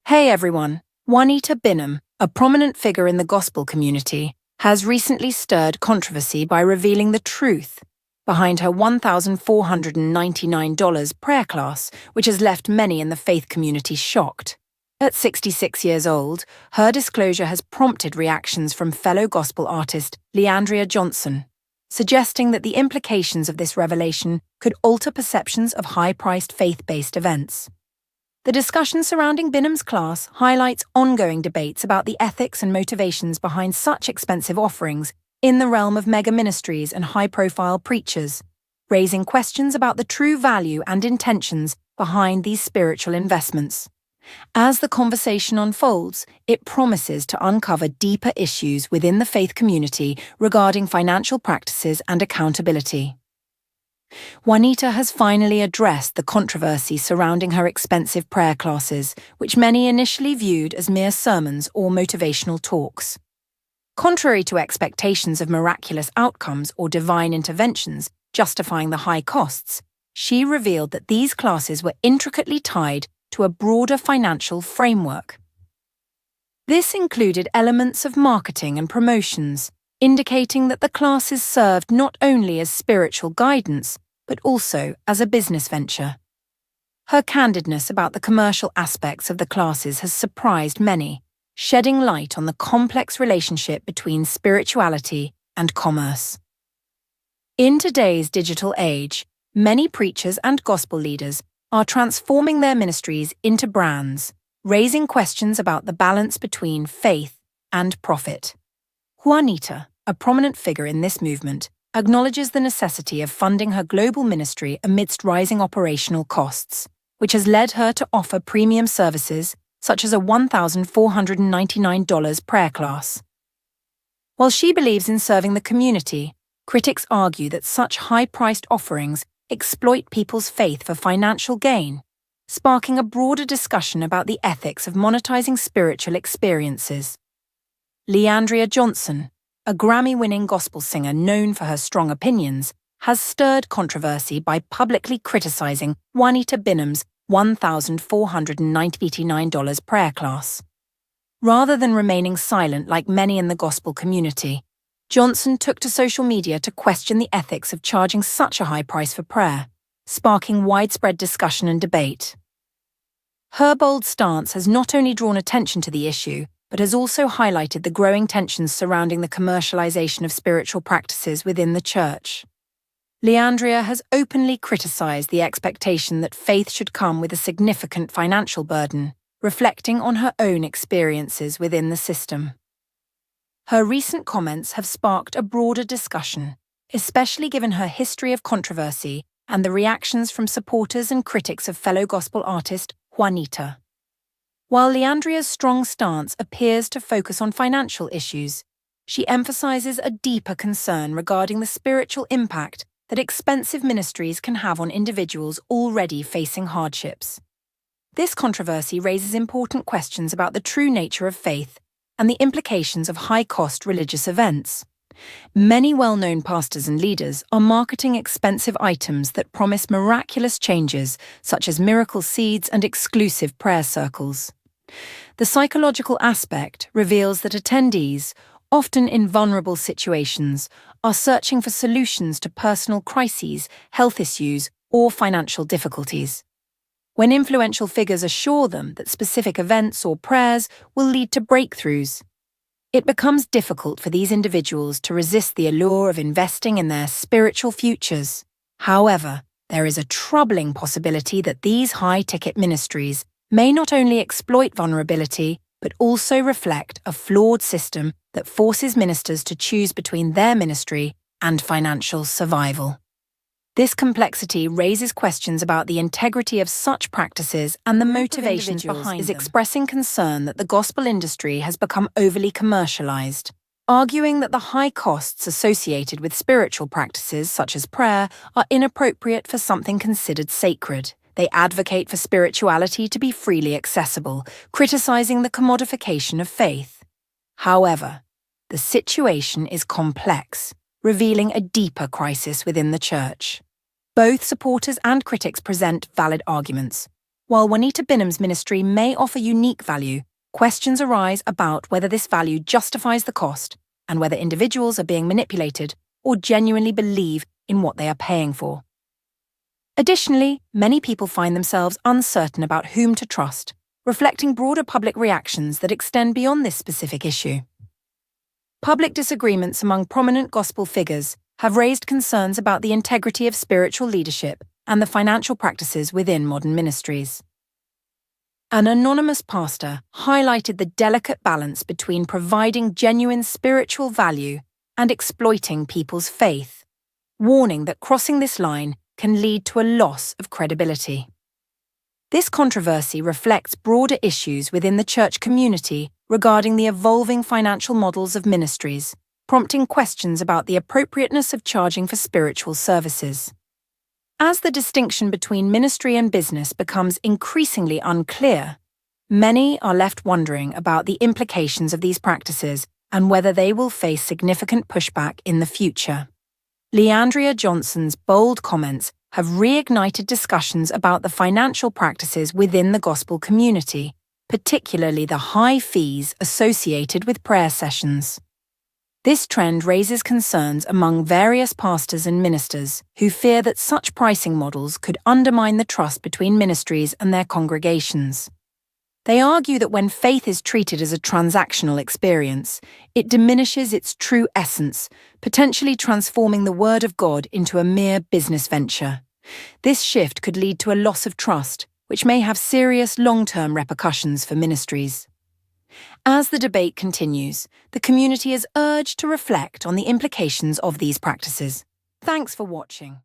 Hey everyone, Juanita Bynum, a prominent figure in the gospel community, has recently stirred controversy by revealing the truth behind her $1,499 prayer class, which has left many in the faith community shocked. At 66 years old, her disclosure has prompted reactions from fellow gospel artist Leandria Johnson, suggesting that the implications of this revelation could alter perceptions of high-priced faith-based events. The discussion surrounding Bynum's class highlights ongoing debates about the ethics and motivations behind such expensive offerings in the realm of mega ministries and high-profile preachers, raising questions about the true value and intentions behind these spiritual investments. As the conversation unfolds, it promises to uncover deeper issues within the faith community regarding financial practices and accountability. Juanita has finally addressed the controversy surrounding her expensive prayer classes, which many initially viewed as mere sermons or motivational talks. Contrary to expectations of miraculous outcomes or divine interventions justifying the high costs, she revealed that these classes were intricately tied to a broader financial framework. This included elements of marketing and promotions, indicating that the classes served not only as spiritual guidance, but also as a business venture. Her candidness about the commercial aspects of the classes has surprised many, shedding light on the complex relationship between spirituality and commerce. In today's digital age, many preachers and gospel leaders are transforming their ministries into brands, raising questions about the balance between faith and profit. Juanita, a prominent figure in this movement, acknowledges the necessity of funding her global ministry amidst rising operational costs, which has led her to offer premium services such as a $1,499 prayer class. While she believes in serving the community, critics argue that such high-priced offerings exploit people's faith for financial gain, sparking a broader discussion about the ethics of monetizing spiritual experiences. Leandria Johnson, a Grammy-winning gospel singer known for her strong opinions, has stirred controversy by publicly criticizing Juanita Bynum's $1,499 prayer class. Rather than remaining silent like many in the gospel community, Johnson took to social media to question the ethics of charging such a high price for prayer, sparking widespread discussion and debate. Her bold stance has not only drawn attention to the issue, but has also highlighted the growing tensions surrounding the commercialization of spiritual practices within the church. Leandria has openly criticized the expectation that faith should come with a significant financial burden, reflecting on her own experiences within the system. Her recent comments have sparked a broader discussion, especially given her history of controversy and the reactions from supporters and critics of fellow gospel artist Juanita. While Leandria's strong stance appears to focus on financial issues, she emphasizes a deeper concern regarding the spiritual impact that expensive ministries can have on individuals already facing hardships. This controversy raises important questions about the true nature of faith and the implications of high-cost religious events. Many well-known pastors and leaders are marketing expensive items that promise miraculous changes, such as miracle seeds and exclusive prayer circles. The psychological aspect reveals that attendees, often in vulnerable situations, are searching for solutions to personal crises, health issues, or financial difficulties. When influential figures assure them that specific events or prayers will lead to breakthroughs, it becomes difficult for these individuals to resist the allure of investing in their spiritual futures. However, there is a troubling possibility that these high-ticket ministries may not only exploit vulnerability, but also reflect a flawed system that forces ministers to choose between their ministry and financial survival. This complexity raises questions about the integrity of such practices and the motivations behind them. Expressing concern that the gospel industry has become overly commercialized, arguing that the high costs associated with spiritual practices such as prayer are inappropriate for something considered sacred. They advocate for spirituality to be freely accessible, criticizing the commodification of faith. However, the situation is complex, revealing a deeper crisis within the church. Both supporters and critics present valid arguments. While Wanita Binham's ministry may offer unique value, questions arise about whether this value justifies the cost and whether individuals are being manipulated or genuinely believe in what they are paying for. Additionally, many people find themselves uncertain about whom to trust, reflecting broader public reactions that extend beyond this specific issue. Public disagreements among prominent gospel figures have raised concerns about the integrity of spiritual leadership and the financial practices within modern ministries. An anonymous pastor highlighted the delicate balance between providing genuine spiritual value and exploiting people's faith, warning that crossing this line can lead to a loss of credibility. This controversy reflects broader issues within the church community regarding the evolving financial models of ministries, prompting questions about the appropriateness of charging for spiritual services. As the distinction between ministry and business becomes increasingly unclear, many are left wondering about the implications of these practices and whether they will face significant pushback in the future. Leandria Johnson's bold comments have reignited discussions about the financial practices within the gospel community, particularly the high fees associated with prayer sessions. This trend raises concerns among various pastors and ministers who fear that such pricing models could undermine the trust between ministries and their congregations. They argue that when faith is treated as a transactional experience, it diminishes its true essence, potentially transforming the Word of God into a mere business venture. This shift could lead to a loss of trust, which may have serious long-term repercussions for ministries. As the debate continues, the community is urged to reflect on the implications of these practices. Thanks for watching.